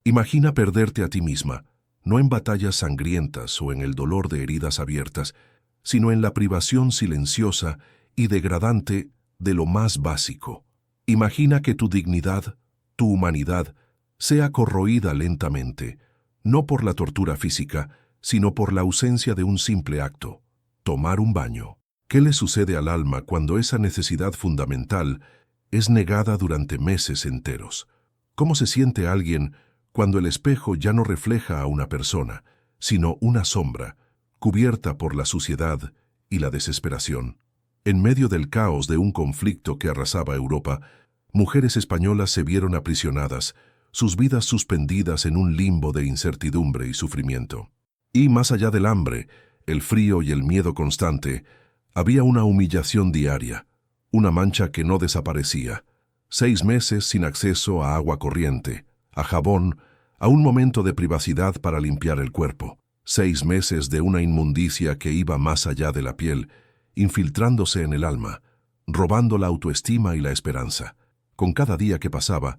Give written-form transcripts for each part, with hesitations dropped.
Imagina perderte a ti misma, no en batallas sangrientas o en el dolor de heridas abiertas, sino en la privación silenciosa y degradante de lo más básico. Imagina que tu dignidad, tu humanidad, sea corroída lentamente, no por la tortura física, sino por la ausencia de un simple acto: tomar un baño. ¿Qué le sucede al alma cuando esa necesidad fundamental es negada durante meses enteros? ¿Cómo se siente alguien cuando el espejo ya no refleja a una persona, sino una sombra, cubierta por la suciedad y la desesperación? En medio del caos de un conflicto que arrasaba Europa, mujeres españolas se vieron aprisionadas, sus vidas suspendidas en un limbo de incertidumbre y sufrimiento. Y más allá del hambre, el frío y el miedo constante, había una humillación diaria, una mancha que no desaparecía, 6 meses sin acceso a agua corriente, a jabón, a un momento de privacidad para limpiar el cuerpo, 6 meses de una inmundicia que iba más allá de la piel, infiltrándose en el alma, robando la autoestima y la esperanza. Con cada día que pasaba,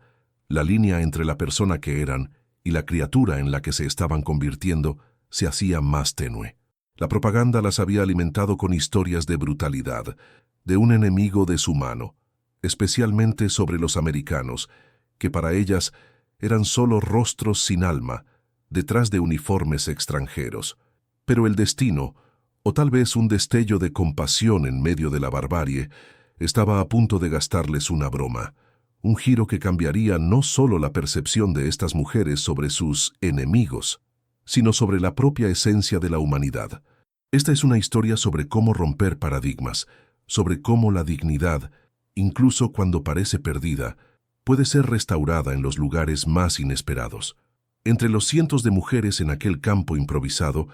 la línea entre la persona que eran y la criatura en la que se estaban convirtiendo se hacía más tenue. La propaganda las había alimentado con historias de brutalidad, de un enemigo deshumano, especialmente sobre los americanos, que para ellas eran solo rostros sin alma, detrás de uniformes extranjeros. Pero el destino, o tal vez un destello de compasión en medio de la barbarie, estaba a punto de gastarles una broma, un giro que cambiaría no solo la percepción de estas mujeres sobre sus enemigos, sino sobre la propia esencia de la humanidad. Esta es una historia sobre cómo romper paradigmas, sobre cómo la dignidad, incluso cuando parece perdida, puede ser restaurada en los lugares más inesperados. Entre los cientos de mujeres en aquel campo improvisado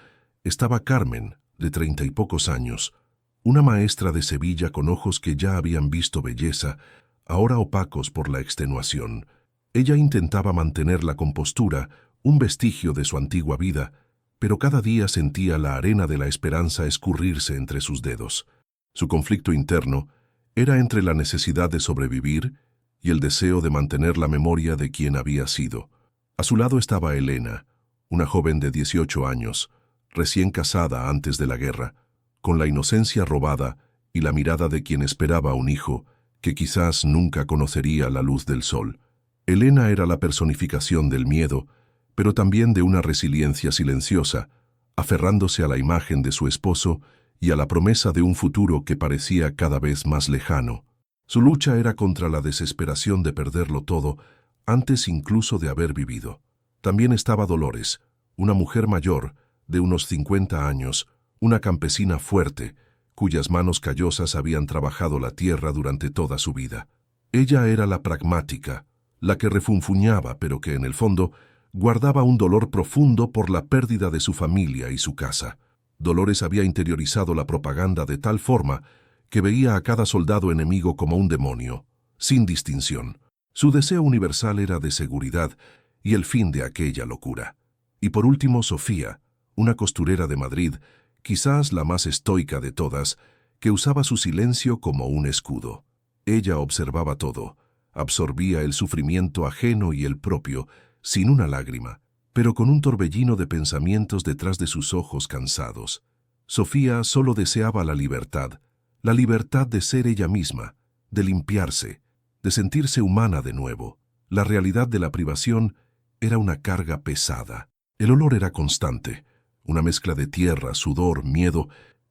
estaba Carmen, de 30 y pocos años, una maestra de Sevilla con ojos que ya habían visto belleza, ahora opacos por la extenuación. Ella intentaba mantener la compostura, un vestigio de su antigua vida, pero cada día sentía la arena de la esperanza escurrirse entre sus dedos. Su conflicto interno era entre la necesidad de sobrevivir y el deseo de mantener la memoria de quien había sido. A su lado estaba Elena, una joven de 18 años, recién casada antes de la guerra, con la inocencia robada y la mirada de quien esperaba un hijo que quizás nunca conocería la luz del sol. Elena era la personificación del miedo, pero también de una resiliencia silenciosa, aferrándose a la imagen de su esposo y a la promesa de un futuro que parecía cada vez más lejano. Su lucha era contra la desesperación de perderlo todo, antes incluso de haber vivido. También estaba Dolores, una mujer mayor, de unos 50 años, una campesina fuerte, cuyas manos callosas habían trabajado la tierra durante toda su vida. Ella era la pragmática, la que refunfuñaba, pero que en el fondo guardaba un dolor profundo por la pérdida de su familia y su casa. Dolores había interiorizado la propaganda de tal forma que veía a cada soldado enemigo como un demonio, sin distinción. Su deseo universal era de seguridad y el fin de aquella locura. Y por último, Sofía, una costurera de Madrid, quizás la más estoica de todas, que usaba su silencio como un escudo. Ella observaba todo, absorbía el sufrimiento ajeno y el propio, sin una lágrima, pero con un torbellino de pensamientos detrás de sus ojos cansados. Sofía solo deseaba la libertad de ser ella misma, de limpiarse, de sentirse humana de nuevo. La realidad de la privación era una carga pesada. El olor era constante, una mezcla de tierra, sudor, miedo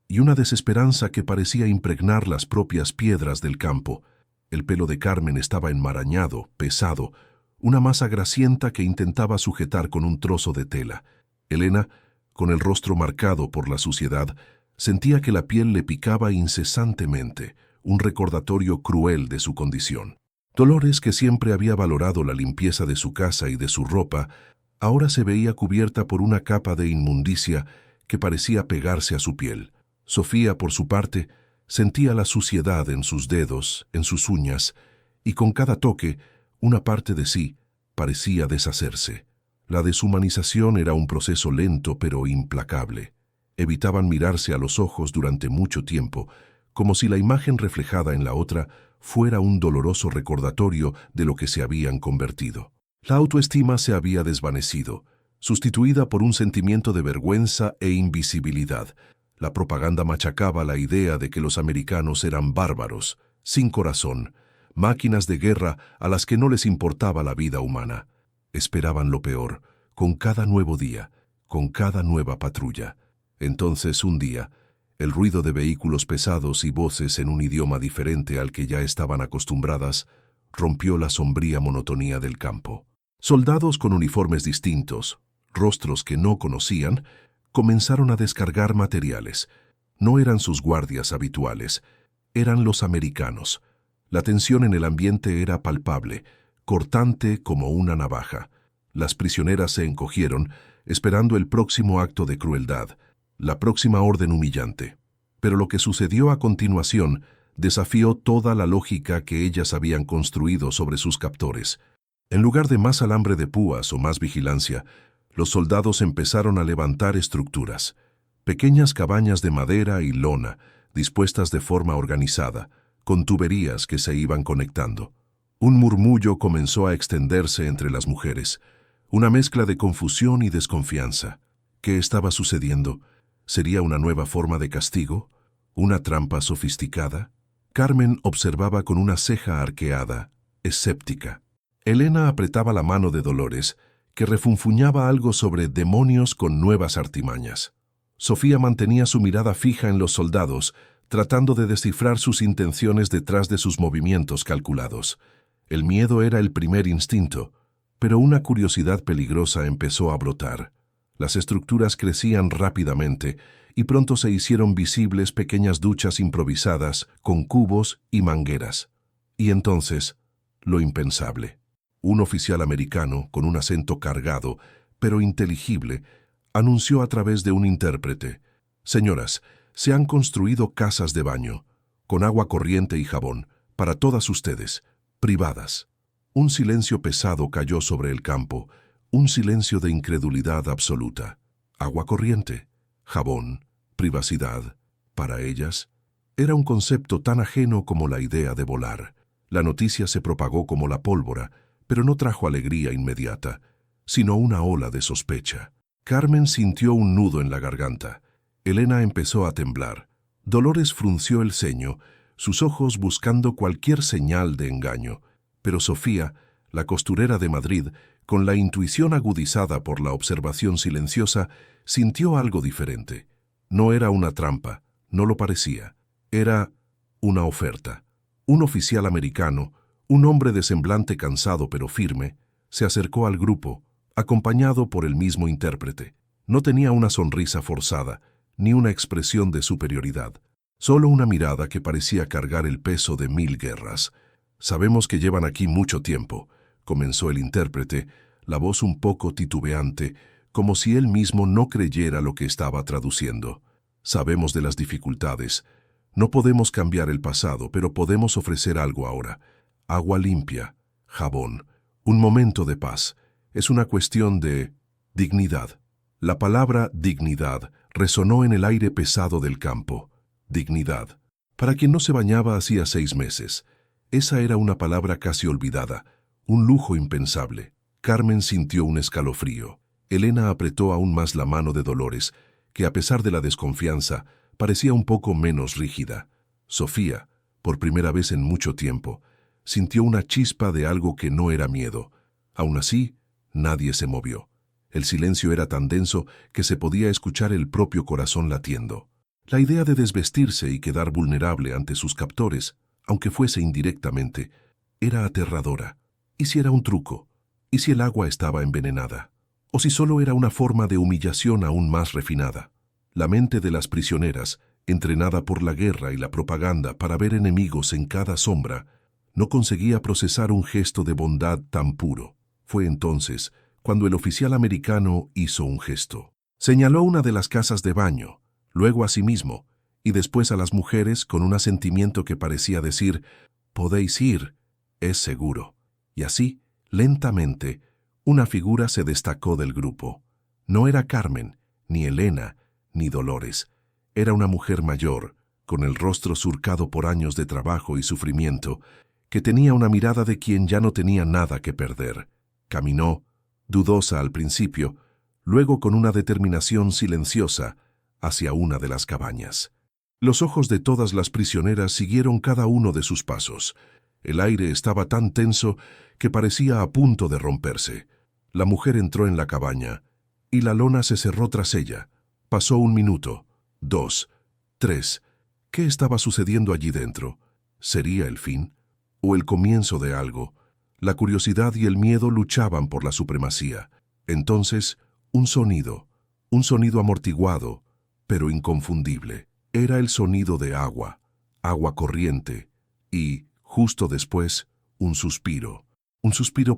y una desesperanza que parecía impregnar las propias piedras del campo. El pelo de Carmen estaba enmarañado, pesado, una masa grasienta que intentaba sujetar con un trozo de tela. Elena, con el rostro marcado por la suciedad, sentía que la piel le picaba incesantemente, un recordatorio cruel de su condición. Dolores, que siempre había valorado la limpieza de su casa y de su ropa, ahora se veía cubierta por una capa de inmundicia que parecía pegarse a su piel. Sofía, por su parte, sentía la suciedad en sus dedos, en sus uñas, y con cada toque, una parte de sí parecía deshacerse. La deshumanización era un proceso lento pero implacable. Evitaban mirarse a los ojos durante mucho tiempo, como si la imagen reflejada en la otra fuera un doloroso recordatorio de lo que se habían convertido. La autoestima se había desvanecido, sustituida por un sentimiento de vergüenza e invisibilidad. La propaganda machacaba la idea de que los americanos eran bárbaros, sin corazón, máquinas de guerra a las que no les importaba la vida humana. Esperaban lo peor, con cada nuevo día, con cada nueva patrulla. Entonces, un día, el ruido de vehículos pesados y voces en un idioma diferente al que ya estaban acostumbradas rompió la sombría monotonía del campo. Soldados con uniformes distintos, rostros que no conocían, comenzaron a descargar materiales. No eran sus guardias habituales, eran los americanos. La tensión en el ambiente era palpable, cortante como una navaja. Las prisioneras se encogieron, esperando el próximo acto de crueldad, la próxima orden humillante. Pero lo que sucedió a continuación desafió toda la lógica que ellas habían construido sobre sus captores. En lugar de más alambre de púas o más vigilancia, los soldados empezaron a levantar estructuras, pequeñas cabañas de madera y lona, dispuestas de forma organizada, con tuberías que se iban conectando. Un murmullo comenzó a extenderse entre las mujeres, una mezcla de confusión y desconfianza. ¿Qué estaba sucediendo? ¿Sería una nueva forma de castigo? ¿Una trampa sofisticada? Carmen observaba con una ceja arqueada, escéptica. Elena apretaba la mano de Dolores, que refunfuñaba algo sobre demonios con nuevas artimañas. Sofía mantenía su mirada fija en los soldados, tratando de descifrar sus intenciones detrás de sus movimientos calculados. El miedo era el primer instinto, pero una curiosidad peligrosa empezó a brotar. Las estructuras crecían rápidamente y pronto se hicieron visibles pequeñas duchas improvisadas con cubos y mangueras. Y entonces, lo impensable. Un oficial americano, con un acento cargado, pero inteligible, anunció a través de un intérprete: «Señoras, se han construido casas de baño, con agua corriente y jabón, para todas ustedes, privadas». Un silencio pesado cayó sobre el campo, un silencio de incredulidad absoluta. Agua corriente, jabón, privacidad, para ellas, era un concepto tan ajeno como la idea de volar. La noticia se propagó como la pólvora, pero no trajo alegría inmediata, sino una ola de sospecha. Carmen sintió un nudo en la garganta. Elena empezó a temblar. Dolores frunció el ceño, sus ojos buscando cualquier señal de engaño. Pero Sofía, la costurera de Madrid, con la intuición agudizada por la observación silenciosa, sintió algo diferente. No era una trampa, no lo parecía. Era una oferta. Un oficial americano, un hombre de semblante cansado pero firme, se acercó al grupo, acompañado por el mismo intérprete. No tenía una sonrisa forzada, ni una expresión de superioridad, solo una mirada que parecía cargar el peso de 1000 guerras. «Sabemos que llevan aquí mucho tiempo», comenzó el intérprete, la voz un poco titubeante, como si él mismo no creyera lo que estaba traduciendo. «Sabemos de las dificultades. No podemos cambiar el pasado, pero podemos ofrecer algo ahora. Agua limpia, jabón, un momento de paz. Es una cuestión de dignidad». La palabra dignidad resonó en el aire pesado del campo. Dignidad. Para quien no se bañaba hacía 6 meses. Esa era una palabra casi olvidada, un lujo impensable. Carmen sintió un escalofrío. Elena apretó aún más la mano de Dolores, que a pesar de la desconfianza, parecía un poco menos rígida. Sofía, por primera vez en mucho tiempo, sintió una chispa de algo que no era miedo. Aún así, nadie se movió. El silencio era tan denso que se podía escuchar el propio corazón latiendo. La idea de desvestirse y quedar vulnerable ante sus captores, aunque fuese indirectamente, era aterradora. ¿Y si era un truco? ¿Y si el agua estaba envenenada? ¿O si solo era una forma de humillación aún más refinada? La mente de las prisioneras, entrenada por la guerra y la propaganda para ver enemigos en cada sombra, no conseguía procesar un gesto de bondad tan puro. Fue entonces cuando el oficial americano hizo un gesto. Señaló una de las casas de baño, luego a sí mismo, y después a las mujeres con un asentimiento que parecía decir: «Podéis ir, es seguro». Y así, lentamente, una figura se destacó del grupo. No era Carmen, ni Elena, ni Dolores. Era una mujer mayor, con el rostro surcado por años de trabajo y sufrimiento, que tenía una mirada de quien ya no tenía nada que perder. Caminó, dudosa al principio, luego con una determinación silenciosa, hacia una de las cabañas. Los ojos de todas las prisioneras siguieron cada uno de sus pasos. El aire estaba tan tenso que parecía a punto de romperse. La mujer entró en la cabaña, y la lona se cerró tras ella. Pasó 1 minuto, 2, 3. ¿Qué estaba sucediendo allí dentro? ¿Sería el fin? ¿O el comienzo de algo? La curiosidad y el miedo luchaban por la supremacía. Entonces, un sonido amortiguado, pero inconfundible. Era el sonido de agua, agua corriente, y, justo después, un suspiro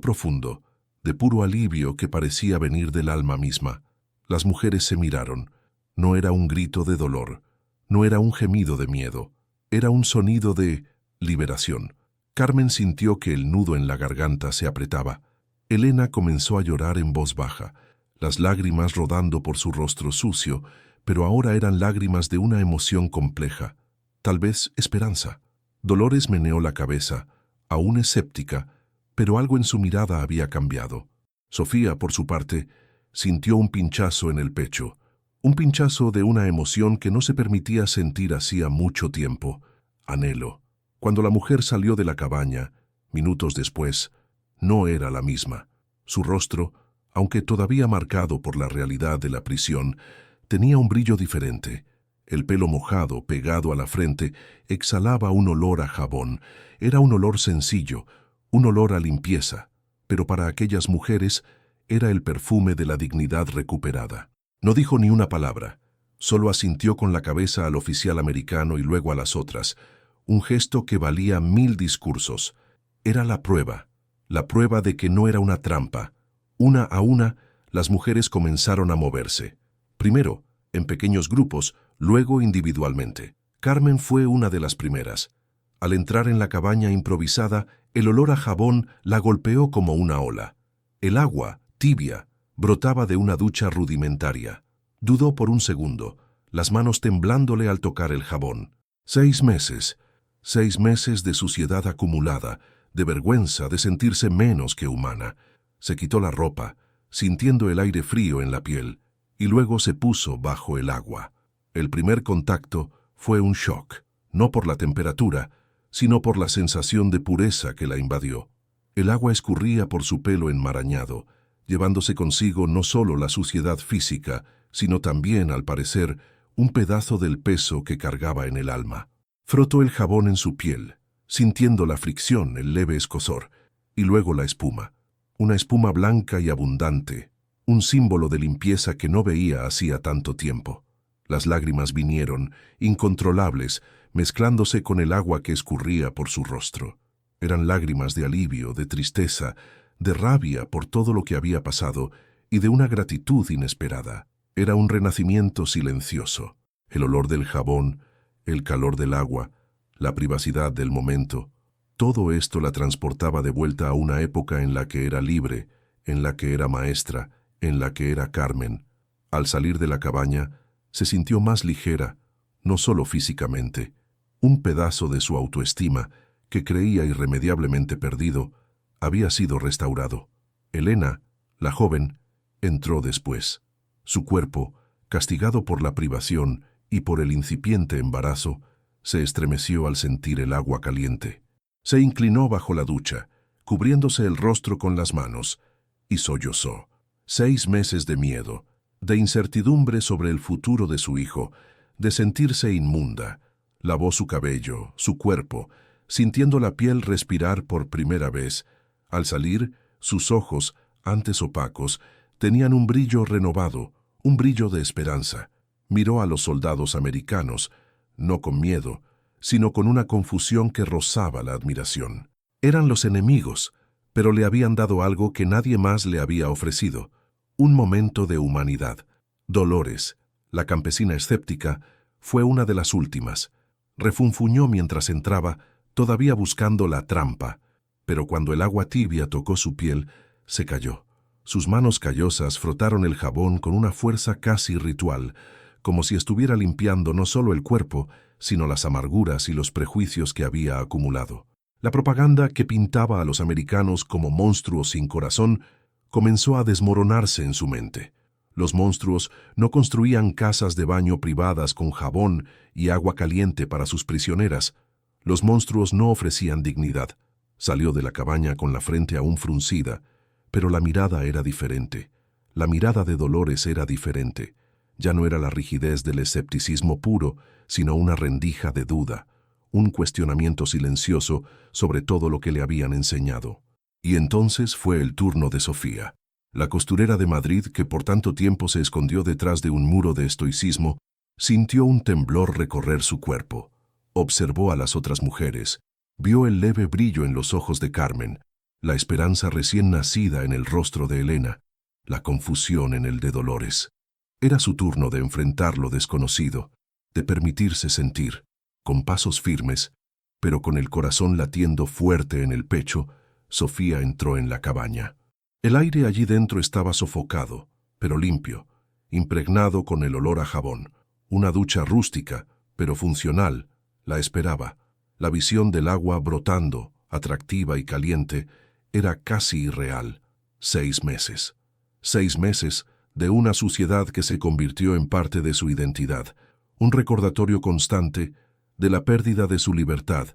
profundo, de puro alivio que parecía venir del alma misma. Las mujeres se miraron. No era un grito de dolor, no era un gemido de miedo, era un sonido de liberación. Carmen sintió que el nudo en la garganta se apretaba. Elena comenzó a llorar en voz baja, las lágrimas rodando por su rostro sucio, pero ahora eran lágrimas de una emoción compleja, tal vez esperanza. Dolores meneó la cabeza, aún escéptica, pero algo en su mirada había cambiado. Sofía, por su parte, sintió un pinchazo en el pecho, un pinchazo de una emoción que no se permitía sentir hacía mucho tiempo, anhelo. Cuando la mujer salió de la cabaña, minutos después, no era la misma. Su rostro, aunque todavía marcado por la realidad de la prisión, tenía un brillo diferente. El pelo mojado, pegado a la frente, exhalaba un olor a jabón. Era un olor sencillo, un olor a limpieza, pero para aquellas mujeres era el perfume de la dignidad recuperada. No dijo ni una palabra, solo asintió con la cabeza al oficial americano y luego a las otras, un gesto que valía 1000 discursos. Era la prueba de que no era una trampa. Una a una, las mujeres comenzaron a moverse. Primero, en pequeños grupos, luego individualmente. Carmen fue una de las primeras. Al entrar en la cabaña improvisada, el olor a jabón la golpeó como una ola. El agua, tibia, brotaba de una ducha rudimentaria. Dudó por un segundo, las manos temblándole al tocar el jabón. 6 meses de suciedad acumulada, de vergüenza, de sentirse menos que humana. Se quitó la ropa, sintiendo el aire frío en la piel, y luego se puso bajo el agua. El primer contacto fue un shock, no por la temperatura, sino por la sensación de pureza que la invadió. El agua escurría por su pelo enmarañado, llevándose consigo no solo la suciedad física, sino también, al parecer, un pedazo del peso que cargaba en el alma. Frotó el jabón en su piel, sintiendo la fricción, el leve escozor, y luego la espuma. Una espuma blanca y abundante, un símbolo de limpieza que no veía hacía tanto tiempo. Las lágrimas vinieron, incontrolables, mezclándose con el agua que escurría por su rostro. Eran lágrimas de alivio, de tristeza, de rabia por todo lo que había pasado y de una gratitud inesperada. Era un renacimiento silencioso. El olor del jabón, el calor del agua, la privacidad del momento, todo esto la transportaba de vuelta a una época en la que era libre, en la que era maestra, en la que era Carmen. Al salir de la cabaña, se sintió más ligera, no solo físicamente. Un pedazo de su autoestima, que creía irremediablemente perdido, había sido restaurado. Elena, la joven, entró después. Su cuerpo, castigado por la privación y por el incipiente embarazo, se estremeció al sentir el agua caliente. Se inclinó bajo la ducha, cubriéndose el rostro con las manos, y sollozó. 6 meses de miedo, de incertidumbre sobre el futuro de su hijo, de sentirse inmunda. Lavó su cabello, su cuerpo, sintiendo la piel respirar por primera vez. Al salir, sus ojos, antes opacos, tenían un brillo renovado, un brillo de esperanza. Miró a los soldados americanos, no con miedo, sino con una confusión que rozaba la admiración. Eran los enemigos, pero le habían dado algo que nadie más le había ofrecido, un momento de humanidad. Dolores, la campesina escéptica, fue una de las últimas. Refunfuñó mientras entraba, todavía buscando la trampa, pero cuando el agua tibia tocó su piel, se cayó. Sus manos callosas frotaron el jabón con una fuerza casi ritual, como si estuviera limpiando no solo el cuerpo, sino las amarguras y los prejuicios que había acumulado. La propaganda que pintaba a los americanos como monstruos sin corazón comenzó a desmoronarse en su mente. Los monstruos no construían casas de baño privadas con jabón y agua caliente para sus prisioneras. Los monstruos no ofrecían dignidad. Salió de la cabaña con la frente aún fruncida, pero la mirada era diferente. La mirada de Dolores era diferente. Ya no era la rigidez del escepticismo puro, sino una rendija de duda, un cuestionamiento silencioso sobre todo lo que le habían enseñado. Y entonces fue el turno de Sofía. La costurera de Madrid, que por tanto tiempo se escondió detrás de un muro de estoicismo, sintió un temblor recorrer su cuerpo. Observó a las otras mujeres, vio el leve brillo en los ojos de Carmen, la esperanza recién nacida en el rostro de Elena, la confusión en el de Dolores. Era su turno de enfrentar lo desconocido, de permitirse sentir, con pasos firmes, pero con el corazón latiendo fuerte en el pecho. Sofía entró en la cabaña. El aire allí dentro estaba sofocado, pero limpio, impregnado con el olor a jabón. Una ducha rústica, pero funcional, la esperaba. La visión del agua brotando, atractiva y caliente, era casi irreal. 6 meses. 6 meses de una suciedad que se convirtió en parte de su identidad, un recordatorio constante de la pérdida de su libertad,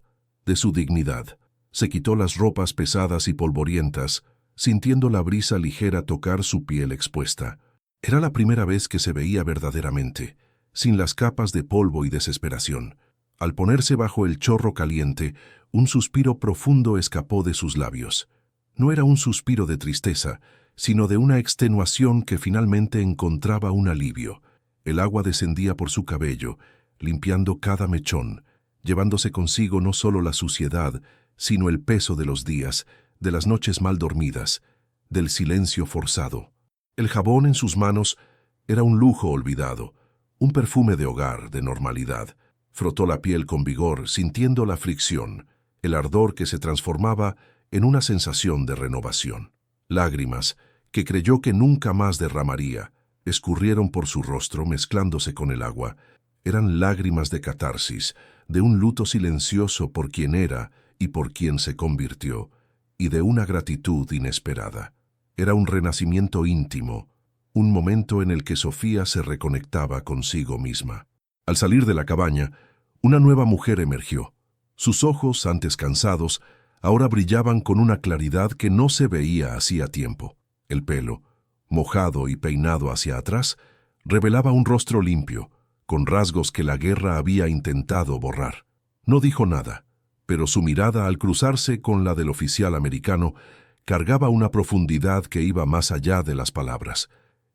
de su dignidad. Se quitó las ropas pesadas y polvorientas, sintiendo la brisa ligera tocar su piel expuesta. Era la primera vez que se veía verdaderamente, sin las capas de polvo y desesperación. Al ponerse bajo el chorro caliente, un suspiro profundo escapó de sus labios. No era un suspiro de tristeza, sino de una extenuación que finalmente encontraba un alivio. El agua descendía por su cabello, limpiando cada mechón, llevándose consigo no solo la suciedad, sino el peso de los días, de las noches mal dormidas, del silencio forzado. El jabón en sus manos era un lujo olvidado, un perfume de hogar, de normalidad. Frotó la piel con vigor, sintiendo la fricción, el ardor que se transformaba en una sensación de renovación. Lágrimas, que creyó que nunca más derramaría, escurrieron por su rostro mezclándose con el agua. Eran lágrimas de catarsis, de un luto silencioso por quien era y por quien se convirtió, y de una gratitud inesperada. Era un renacimiento íntimo, un momento en el que Sofía se reconectaba consigo misma. Al salir de la cabaña, una nueva mujer emergió. Sus ojos, antes cansados, ahora brillaban con una claridad que no se veía hacía tiempo. El pelo, mojado y peinado hacia atrás, revelaba un rostro limpio, con rasgos que la guerra había intentado borrar. No dijo nada, pero su mirada al cruzarse con la del oficial americano cargaba una profundidad que iba más allá de las palabras.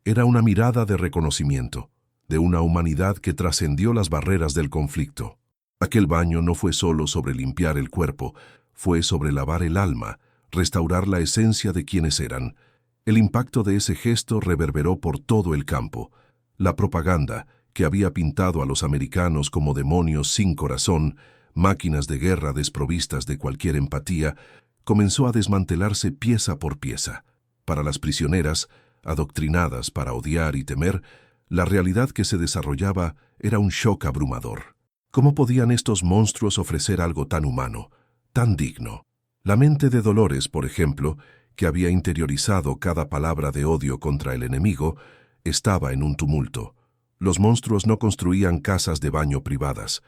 Era una mirada de reconocimiento, de una humanidad que trascendió las barreras del conflicto. Aquel baño no fue solo sobre limpiar el cuerpo, fue sobre lavar el alma, restaurar la esencia de quienes eran. El impacto de ese gesto reverberó por todo el campo. La propaganda, que había pintado a los americanos como demonios sin corazón, máquinas de guerra desprovistas de cualquier empatía, comenzó a desmantelarse pieza por pieza. Para las prisioneras, adoctrinadas para odiar y temer, la realidad que se desarrollaba era un shock abrumador. ¿Cómo podían estos monstruos ofrecer algo tan humano, tan digno? La mente de Dolores, por ejemplo, que había interiorizado cada palabra de odio contra el enemigo, estaba en un tumulto. Los monstruos no construían casas de baño privadas.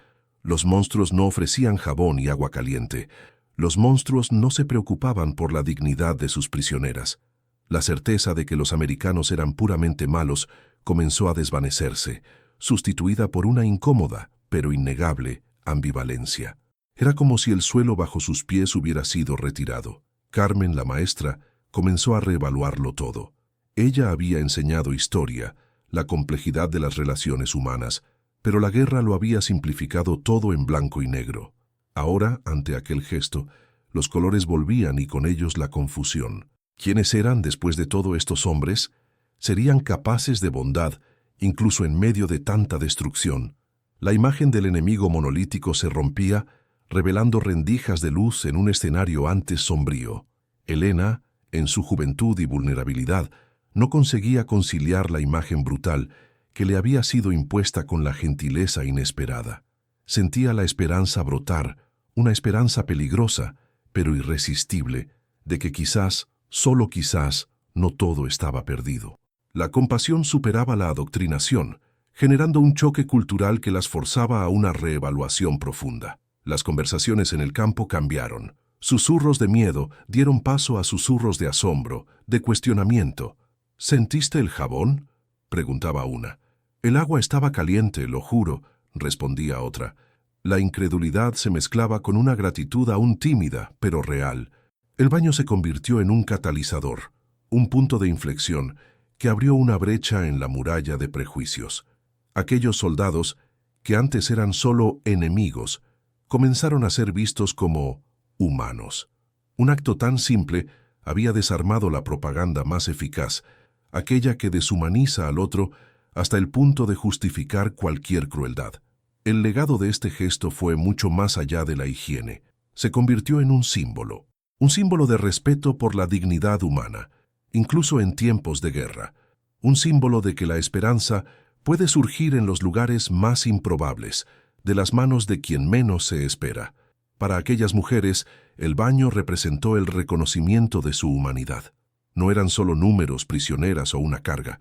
Los monstruos no ofrecían jabón y agua caliente. Los monstruos no se preocupaban por la dignidad de sus prisioneras. La certeza de que los americanos eran puramente malos comenzó a desvanecerse, sustituida por una incómoda, pero innegable, ambivalencia. Era como si el suelo bajo sus pies hubiera sido retirado. Carmen, la maestra, comenzó a reevaluarlo todo. Ella había enseñado historia, la complejidad de las relaciones humanas, pero la guerra lo había simplificado todo en blanco y negro. Ahora, ante aquel gesto, los colores volvían y con ellos la confusión. ¿Quiénes eran después de todo estos hombres? ¿Serían capaces de bondad, incluso en medio de tanta destrucción? La imagen del enemigo monolítico se rompía, revelando rendijas de luz en un escenario antes sombrío. Elena, en su juventud y vulnerabilidad, no conseguía conciliar la imagen brutal que le había sido impuesta con la gentileza inesperada. Sentía la esperanza brotar, una esperanza peligrosa, pero irresistible, de que quizás, solo quizás, no todo estaba perdido. La compasión superaba la adoctrinación, generando un choque cultural que las forzaba a una reevaluación profunda. Las conversaciones en el campo cambiaron. Susurros de miedo dieron paso a susurros de asombro, de cuestionamiento. ¿Sentiste el jabón?, preguntaba una. El agua estaba caliente, lo juro, respondía otra. La incredulidad se mezclaba con una gratitud aún tímida, pero real. El baño se convirtió en un catalizador, un punto de inflexión que abrió una brecha en la muralla de prejuicios. Aquellos soldados, que antes eran solo enemigos, comenzaron a ser vistos como humanos. Un acto tan simple había desarmado la propaganda más eficaz, aquella que deshumaniza al otro hasta el punto de justificar cualquier crueldad. El legado de este gesto fue mucho más allá de la higiene. Se convirtió en un símbolo de respeto por la dignidad humana, incluso en tiempos de guerra, un símbolo de que la esperanza puede surgir en los lugares más improbables, de las manos de quien menos se espera. Para aquellas mujeres, el baño representó el reconocimiento de su humanidad. No eran solo números, prisioneras o una carga,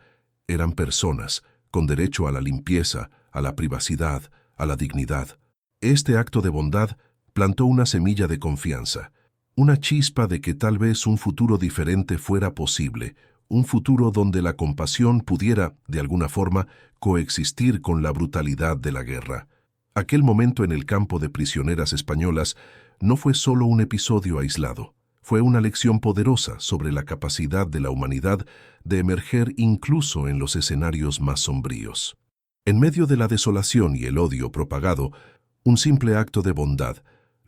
eran personas, con derecho a la limpieza, a la privacidad, a la dignidad. Este acto de bondad plantó una semilla de confianza, una chispa de que tal vez un futuro diferente fuera posible, un futuro donde la compasión pudiera, de alguna forma, coexistir con la brutalidad de la guerra. Aquel momento en el campo de prisioneras españolas no fue solo un episodio aislado, fue una lección poderosa sobre la capacidad de la humanidad de emerger incluso en los escenarios más sombríos. En medio de la desolación y el odio propagado, un simple acto de bondad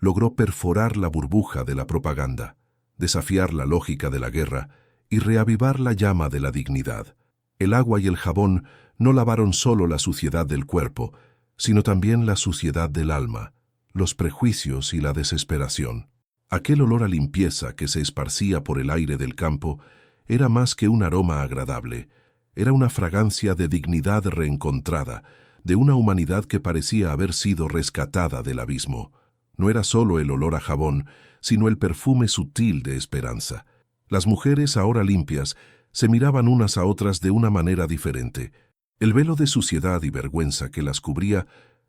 logró perforar la burbuja de la propaganda, desafiar la lógica de la guerra y reavivar la llama de la dignidad. El agua y el jabón no lavaron solo la suciedad del cuerpo, sino también la suciedad del alma, los prejuicios y la desesperación. Aquel olor a limpieza que se esparcía por el aire del campo era más que un aroma agradable, era una fragancia de dignidad reencontrada, de una humanidad que parecía haber sido rescatada del abismo. No era solo el olor a jabón, sino el perfume sutil de esperanza. Las mujeres, ahora limpias, se miraban unas a otras de una manera diferente. El velo de suciedad y vergüenza que las cubría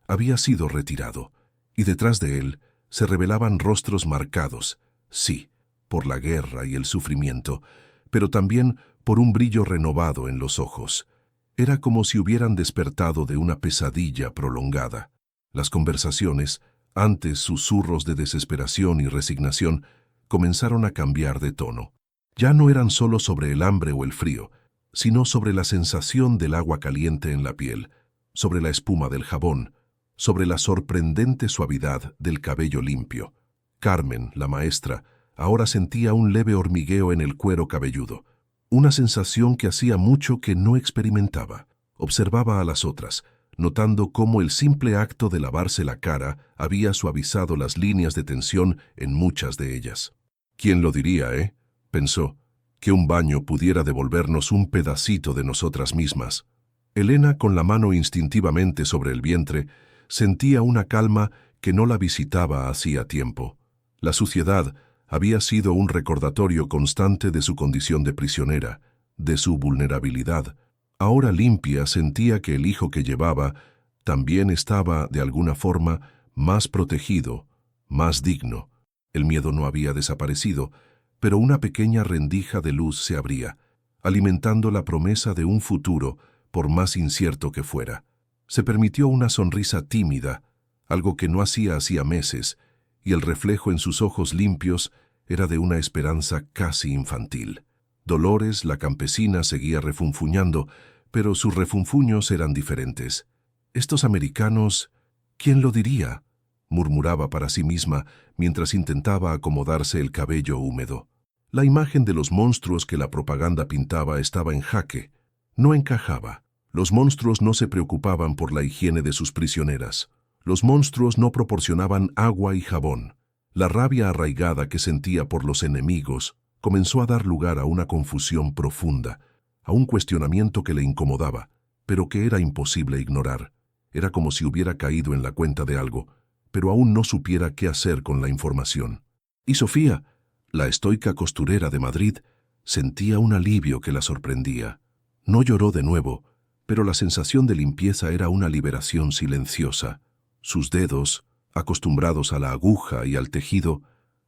había sido retirado, y detrás de él se revelaban rostros marcados, sí, por la guerra y el sufrimiento, pero también por un brillo renovado en los ojos. Era como si hubieran despertado de una pesadilla prolongada. Las conversaciones, antes susurros de desesperación y resignación, comenzaron a cambiar de tono. Ya no eran solo sobre el hambre o el frío, sino sobre la sensación del agua caliente en la piel, sobre la espuma del jabón, sobre la sorprendente suavidad del cabello limpio. Carmen, la maestra, ahora sentía un leve hormigueo en el cuero cabelludo, una sensación que hacía mucho que no experimentaba. Observaba a las otras, notando cómo el simple acto de lavarse la cara había suavizado las líneas de tensión en muchas de ellas. ¿Quién lo diría, pensó, que un baño pudiera devolvernos un pedacito de nosotras mismas? Elena, con la mano instintivamente sobre el vientre, sentía una calma que no la visitaba hacía tiempo. La suciedad había sido un recordatorio constante de su condición de prisionera, de su vulnerabilidad. Ahora limpia sentía que el hijo que llevaba también estaba, de alguna forma, más protegido, más digno. El miedo no había desaparecido, pero una pequeña rendija de luz se abría, alimentando la promesa de un futuro, por más incierto que fuera. Se permitió una sonrisa tímida, algo que no hacía meses, y el reflejo en sus ojos limpios era de una esperanza casi infantil. Dolores, la campesina, seguía refunfuñando, pero sus refunfuños eran diferentes. Estos americanos, ¿quién lo diría?, murmuraba para sí misma mientras intentaba acomodarse el cabello húmedo. La imagen de los monstruos que la propaganda pintaba estaba en jaque. No encajaba. Los monstruos no se preocupaban por la higiene de sus prisioneras. Los monstruos no proporcionaban agua y jabón. La rabia arraigada que sentía por los enemigos comenzó a dar lugar a una confusión profunda, a un cuestionamiento que le incomodaba, pero que era imposible ignorar. Era como si hubiera caído en la cuenta de algo, pero aún no supiera qué hacer con la información. Y Sofía, la estoica costurera de Madrid, Sentía un alivio que la sorprendía. No lloró de nuevo, pero la sensación de limpieza era una liberación silenciosa. Sus dedos, acostumbrados a la aguja y al tejido,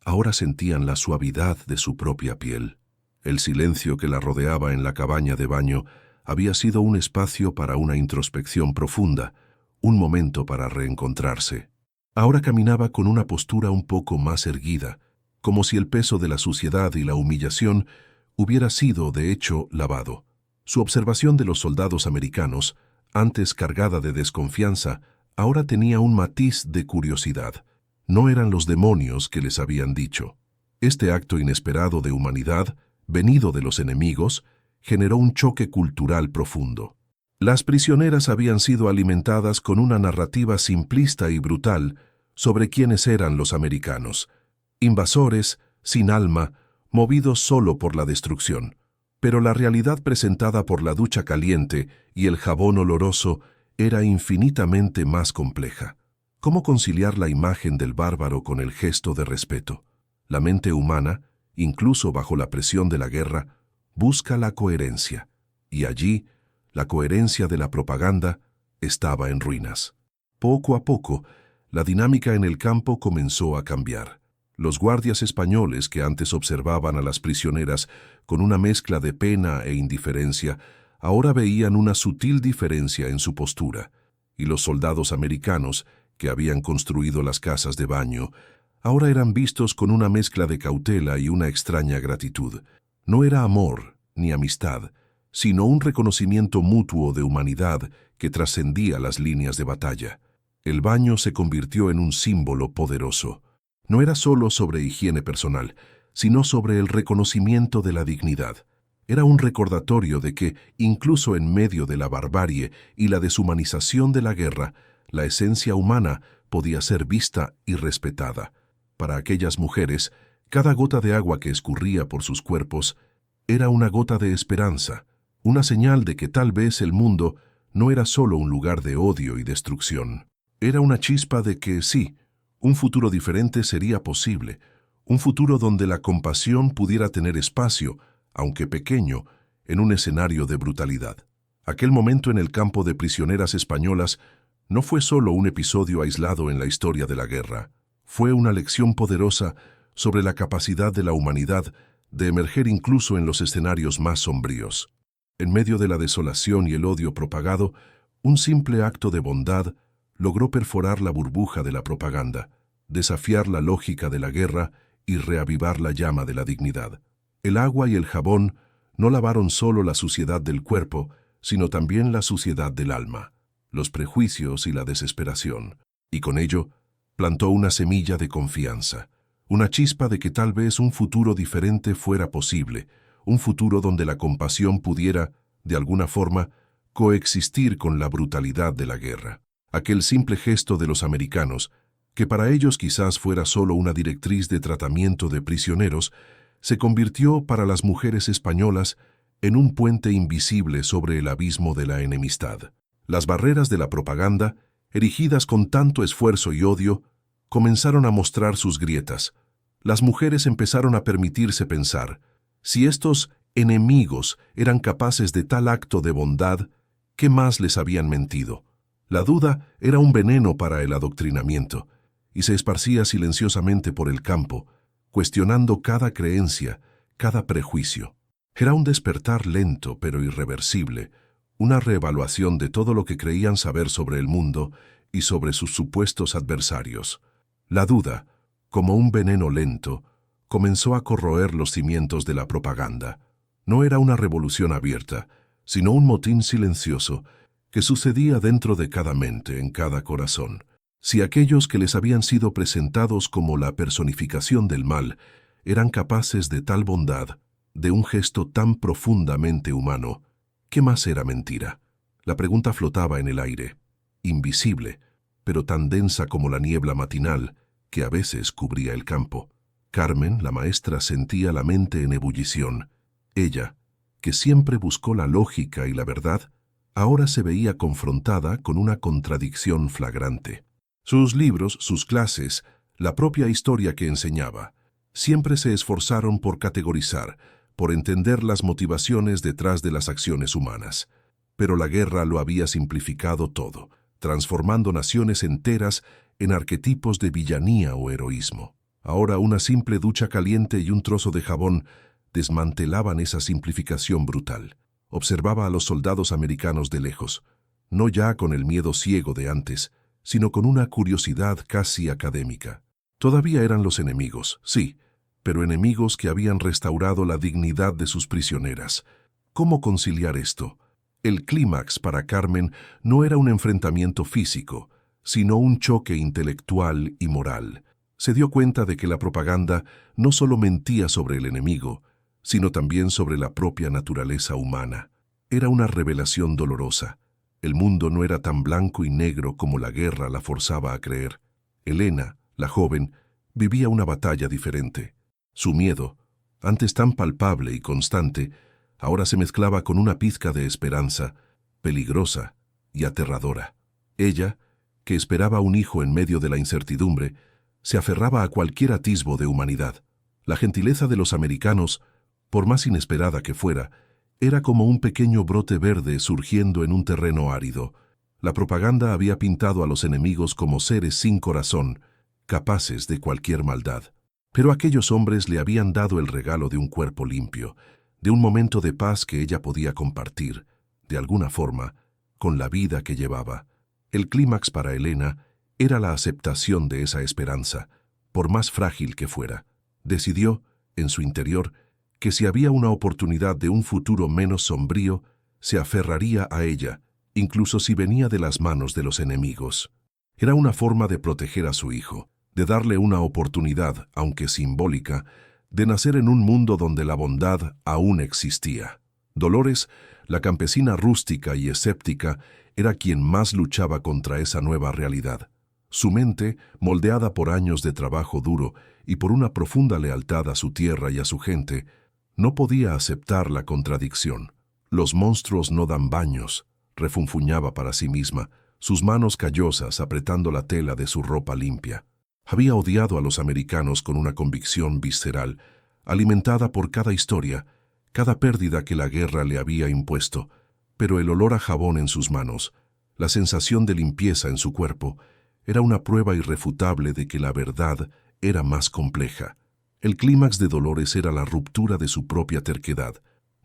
ahora sentían la suavidad de su propia piel. El silencio que la rodeaba en la cabaña de baño había sido un espacio para una introspección profunda, un momento para reencontrarse. Ahora caminaba con una postura un poco más erguida, como si el peso de la suciedad y la humillación hubiera sido, de hecho, lavado. Su observación de los soldados americanos, antes cargada de desconfianza, ahora tenía un matiz de curiosidad. No eran los demonios que les habían dicho. Este acto inesperado de humanidad, venido de los enemigos, generó un choque cultural profundo. Las prisioneras habían sido alimentadas con una narrativa simplista y brutal sobre quiénes eran los americanos. Invasores, sin alma, movidos solo por la destrucción. Pero la realidad presentada por la ducha caliente y el jabón oloroso era infinitamente más compleja. ¿Cómo conciliar la imagen del bárbaro con el gesto de respeto? La mente humana, incluso bajo la presión de la guerra, busca la coherencia, y allí, la coherencia de la propaganda estaba en ruinas. Poco a poco, la dinámica en el campo comenzó a cambiar. Los guardias españoles que antes observaban a las prisioneras con una mezcla de pena e indiferencia, ahora veían una sutil diferencia en su postura, y los soldados americanos, que habían construido las casas de baño, ahora eran vistos con una mezcla de cautela y una extraña gratitud. No era amor ni amistad, sino un reconocimiento mutuo de humanidad que trascendía las líneas de batalla. El baño se convirtió en un símbolo poderoso. No era solo sobre higiene personal, sino sobre el reconocimiento de la dignidad. Era un recordatorio de que, incluso en medio de la barbarie y la deshumanización de la guerra, la esencia humana podía ser vista y respetada. Para aquellas mujeres, cada gota de agua que escurría por sus cuerpos era una gota de esperanza, una señal de que tal vez el mundo no era solo un lugar de odio y destrucción. Era una chispa de que sí, un futuro diferente sería posible, un futuro donde la compasión pudiera tener espacio, aunque pequeño, en un escenario de brutalidad. Aquel momento en el campo de prisioneras españolas no fue solo un episodio aislado en la historia de la guerra, fue una lección poderosa sobre la capacidad de la humanidad de emerger incluso en los escenarios más sombríos. En medio de la desolación y el odio propagado, un simple acto de bondad logró perforar la burbuja de la propaganda, desafiar la lógica de la guerra y reavivar la llama de la dignidad. El agua y el jabón no lavaron solo la suciedad del cuerpo, sino también la suciedad del alma, los prejuicios y la desesperación, y con ello plantó una semilla de confianza, una chispa de que tal vez un futuro diferente fuera posible, un futuro donde la compasión pudiera, de alguna forma, coexistir con la brutalidad de la guerra. Aquel simple gesto de los americanos, que para ellos quizás fuera solo una directriz de tratamiento de prisioneros, se convirtió para las mujeres españolas en un puente invisible sobre el abismo de la enemistad. Las barreras de la propaganda, erigidas con tanto esfuerzo y odio, comenzaron a mostrar sus grietas. Las mujeres empezaron a permitirse pensar, si estos enemigos eran capaces de tal acto de bondad, ¿qué más les habían mentido? La duda era un veneno para el adoctrinamiento, y se esparcía silenciosamente por el campo, cuestionando cada creencia, cada prejuicio. Era un despertar lento pero irreversible, una reevaluación de todo lo que creían saber sobre el mundo y sobre sus supuestos adversarios. La duda, como un veneno lento, comenzó a corroer los cimientos de la propaganda. No era una revolución abierta, sino un motín silencioso que sucedía dentro de cada mente, en cada corazón. Si aquellos que les habían sido presentados como la personificación del mal eran capaces de tal bondad, de un gesto tan profundamente humano, ¿qué más era mentira? La pregunta flotaba en el aire, invisible, pero tan densa como la niebla matinal que a veces cubría el campo. Carmen, la maestra, sentía la mente en ebullición. Ella, que siempre buscó la lógica y la verdad, ahora se veía confrontada con una contradicción flagrante. Sus libros, sus clases, la propia historia que enseñaba, siempre se esforzaron por categorizar, por entender las motivaciones detrás de las acciones humanas. Pero la guerra lo había simplificado todo, transformando naciones enteras en arquetipos de villanía o heroísmo. Ahora una simple ducha caliente y un trozo de jabón desmantelaban esa simplificación brutal. Observaba a los soldados americanos de lejos, no ya con el miedo ciego de antes, sino con una curiosidad casi académica. Todavía eran los enemigos, sí, pero enemigos que habían restaurado la dignidad de sus prisioneras. ¿Cómo conciliar esto? El clímax para Carmen no era un enfrentamiento físico, sino un choque intelectual y moral. Se dio cuenta de que la propaganda no solo mentía sobre el enemigo, sino también sobre la propia naturaleza humana. Era una revelación dolorosa. El mundo no era tan blanco y negro como la guerra la forzaba a creer. Elena, la joven, vivía una batalla diferente. Su miedo, antes tan palpable y constante, ahora se mezclaba con una pizca de esperanza, peligrosa y aterradora. Ella, que esperaba un hijo en medio de la incertidumbre, se aferraba a cualquier atisbo de humanidad. La gentileza de los americanos, por más inesperada que fuera, era como un pequeño brote verde surgiendo en un terreno árido. La propaganda había pintado a los enemigos como seres sin corazón, capaces de cualquier maldad. Pero aquellos hombres le habían dado el regalo de un cuerpo limpio, de un momento de paz que ella podía compartir, de alguna forma, con la vida que llevaba. El clímax para Elena era la aceptación de esa esperanza, por más frágil que fuera. Decidió, en su interior, que si había una oportunidad de un futuro menos sombrío, se aferraría a ella, incluso si venía de las manos de los enemigos. Era una forma de proteger a su hijo, de darle una oportunidad, aunque simbólica, de nacer en un mundo donde la bondad aún existía. Dolores, la campesina rústica y escéptica, era quien más luchaba contra esa nueva realidad. Su mente, moldeada por años de trabajo duro y por una profunda lealtad a su tierra y a su gente, no podía aceptar la contradicción. Los monstruos no dan baños, refunfuñaba para sí misma, sus manos callosas apretando la tela de su ropa limpia. Había odiado a los americanos con una convicción visceral, alimentada por cada historia, cada pérdida que la guerra le había impuesto, pero el olor a jabón en sus manos, la sensación de limpieza en su cuerpo, era una prueba irrefutable de que la verdad era más compleja. El clímax de Dolores era la ruptura de su propia terquedad.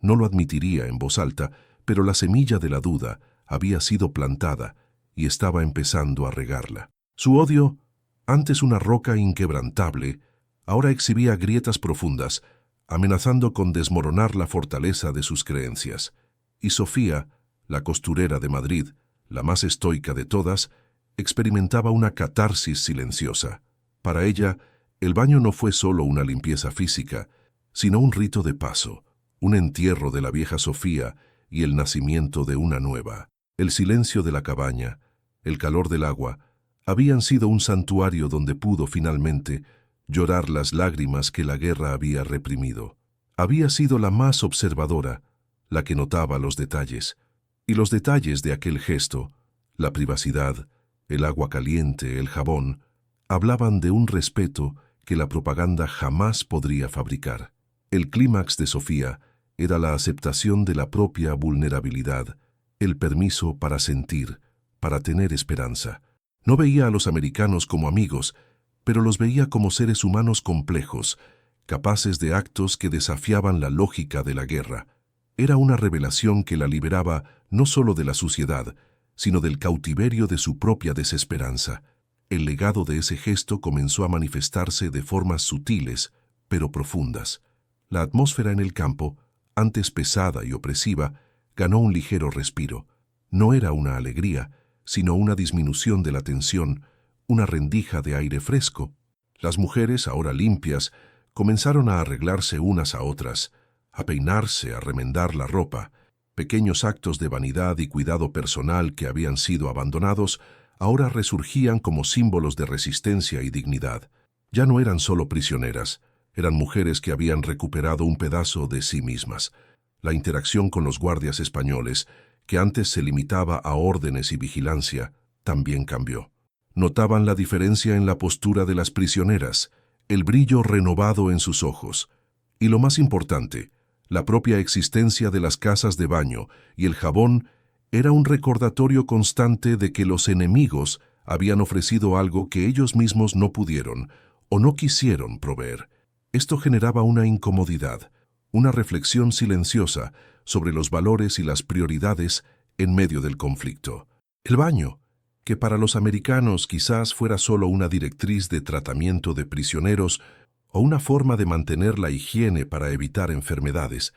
No lo admitiría en voz alta, pero la semilla de la duda había sido plantada y estaba empezando a regarla. Su odio, antes una roca inquebrantable, ahora exhibía grietas profundas, amenazando con desmoronar la fortaleza de sus creencias. Y Sofía, la costurera de Madrid, la más estoica de todas, experimentaba una catarsis silenciosa. Para ella, el baño no fue solo una limpieza física, sino un rito de paso, un entierro de la vieja Sofía y el nacimiento de una nueva. El silencio de la cabaña, el calor del agua, habían sido un santuario donde pudo finalmente llorar las lágrimas que la guerra había reprimido. Había sido la más observadora, la que notaba los detalles, y los detalles de aquel gesto, la privacidad, el agua caliente, el jabón, hablaban de un respeto que la propaganda jamás podría fabricar. El clímax de Sofía era la aceptación de la propia vulnerabilidad, el permiso para sentir, para tener esperanza. No veía a los americanos como amigos, pero los veía como seres humanos complejos, capaces de actos que desafiaban la lógica de la guerra. Era una revelación que la liberaba no solo de la suciedad, sino del cautiverio de su propia desesperanza. El legado de ese gesto comenzó a manifestarse de formas sutiles, pero profundas. La atmósfera en el campo, antes pesada y opresiva, ganó un ligero respiro. No era una alegría, sino una disminución de la tensión, una rendija de aire fresco. Las mujeres, ahora limpias, comenzaron a arreglarse unas a otras, a peinarse, a remendar la ropa. Pequeños actos de vanidad y cuidado personal que habían sido abandonados ahora resurgían como símbolos de resistencia y dignidad. Ya no eran solo prisioneras, eran mujeres que habían recuperado un pedazo de sí mismas. La interacción con los guardias españoles, que antes se limitaba a órdenes y vigilancia, también cambió. Notaban la diferencia en la postura de las prisioneras, el brillo renovado en sus ojos, y lo más importante, La propia existencia de las casas de baño y el jabón era un recordatorio constante de que los enemigos habían ofrecido algo que ellos mismos no pudieron o no quisieron proveer. Esto generaba una incomodidad, una reflexión silenciosa sobre los valores y las prioridades en medio del conflicto. El baño, que para los americanos quizás fuera solo una directriz de tratamiento de prisioneros o una forma de mantener la higiene para evitar enfermedades,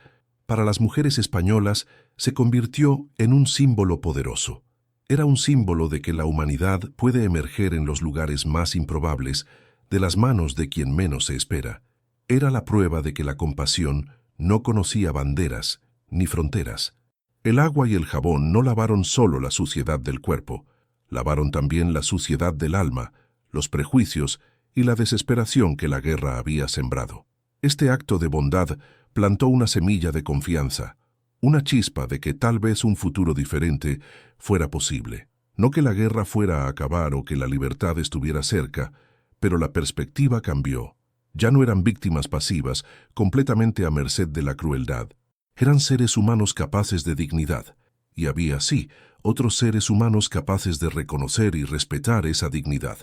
para las mujeres españolas se convirtió en un símbolo poderoso. Era un símbolo de que la humanidad puede emerger en los lugares más improbables, de las manos de quien menos se espera. Era la prueba de que la compasión no conocía banderas ni fronteras. El agua y el jabón no lavaron solo la suciedad del cuerpo, lavaron también la suciedad del alma, los prejuicios y la desesperación que la guerra había sembrado. Este acto de bondad plantó una semilla de confianza, una chispa de que tal vez un futuro diferente fuera posible. No que la guerra fuera a acabar o que la libertad estuviera cerca, pero la perspectiva cambió. Ya no eran víctimas pasivas, completamente a merced de la crueldad. Eran seres humanos capaces de dignidad, y había, sí, otros seres humanos capaces de reconocer y respetar esa dignidad,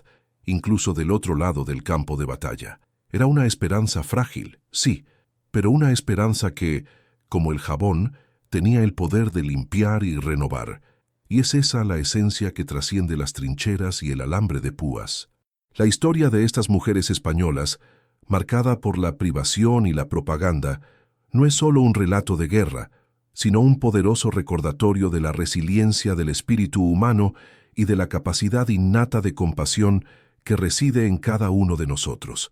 incluso del otro lado del campo de batalla. Era una esperanza frágil, sí, pero una esperanza que, como el jabón, tenía el poder de limpiar y renovar, y es esa la esencia que trasciende las trincheras y el alambre de púas. La historia de estas mujeres españolas, marcada por la privación y la propaganda, no es solo un relato de guerra, sino un poderoso recordatorio de la resiliencia del espíritu humano y de la capacidad innata de compasión que reside en cada uno de nosotros.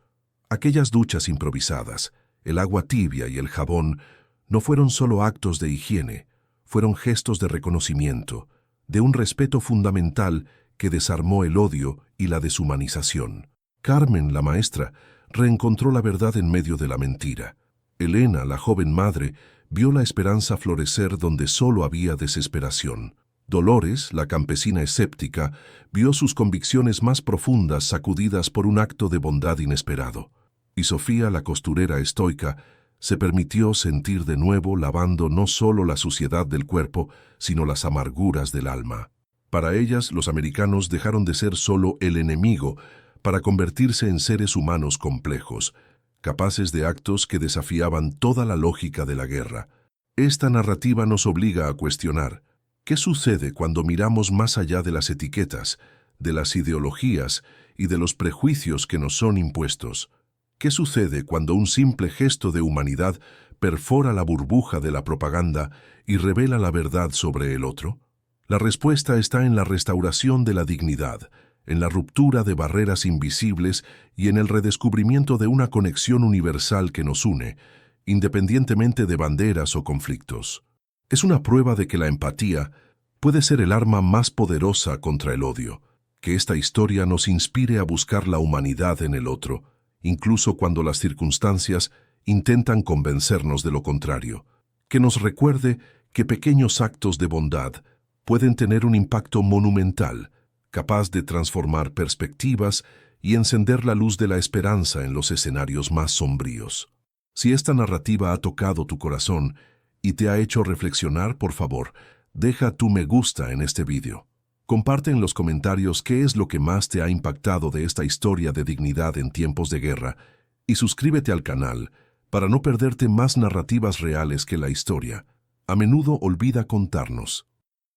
Aquellas duchas improvisadas, el agua tibia y el jabón, no fueron solo actos de higiene, fueron gestos de reconocimiento, de un respeto fundamental que desarmó el odio y la deshumanización. Carmen, la maestra, reencontró la verdad en medio de la mentira. Elena, la joven madre, vio la esperanza florecer donde solo había desesperación. Dolores, la campesina escéptica, vio sus convicciones más profundas sacudidas por un acto de bondad inesperado. Y Sofía, la costurera estoica, se permitió sentir de nuevo lavando no solo la suciedad del cuerpo, sino las amarguras del alma. Para ellas, los americanos dejaron de ser solo el enemigo para convertirse en seres humanos complejos, capaces de actos que desafiaban toda la lógica de la guerra. Esta narrativa nos obliga a cuestionar: ¿qué sucede cuando miramos más allá de las etiquetas, de las ideologías y de los prejuicios que nos son impuestos? ¿Qué sucede cuando un simple gesto de humanidad perfora la burbuja de la propaganda y revela la verdad sobre el otro? La respuesta está en la restauración de la dignidad, en la ruptura de barreras invisibles y en el redescubrimiento de una conexión universal que nos une, independientemente de banderas o conflictos. Es una prueba de que la empatía puede ser el arma más poderosa contra el odio, que esta historia nos inspire a buscar la humanidad en el otro, incluso cuando las circunstancias intentan convencernos de lo contrario, que nos recuerde que pequeños actos de bondad pueden tener un impacto monumental, capaz de transformar perspectivas y encender la luz de la esperanza en los escenarios más sombríos. Si esta narrativa ha tocado tu corazón y te ha hecho reflexionar, por favor, deja tu me gusta en este vídeo. Comparte en los comentarios qué es lo que más te ha impactado de esta historia de dignidad en tiempos de guerra y suscríbete al canal para no perderte más narrativas reales que la historia a menudo olvida contarnos.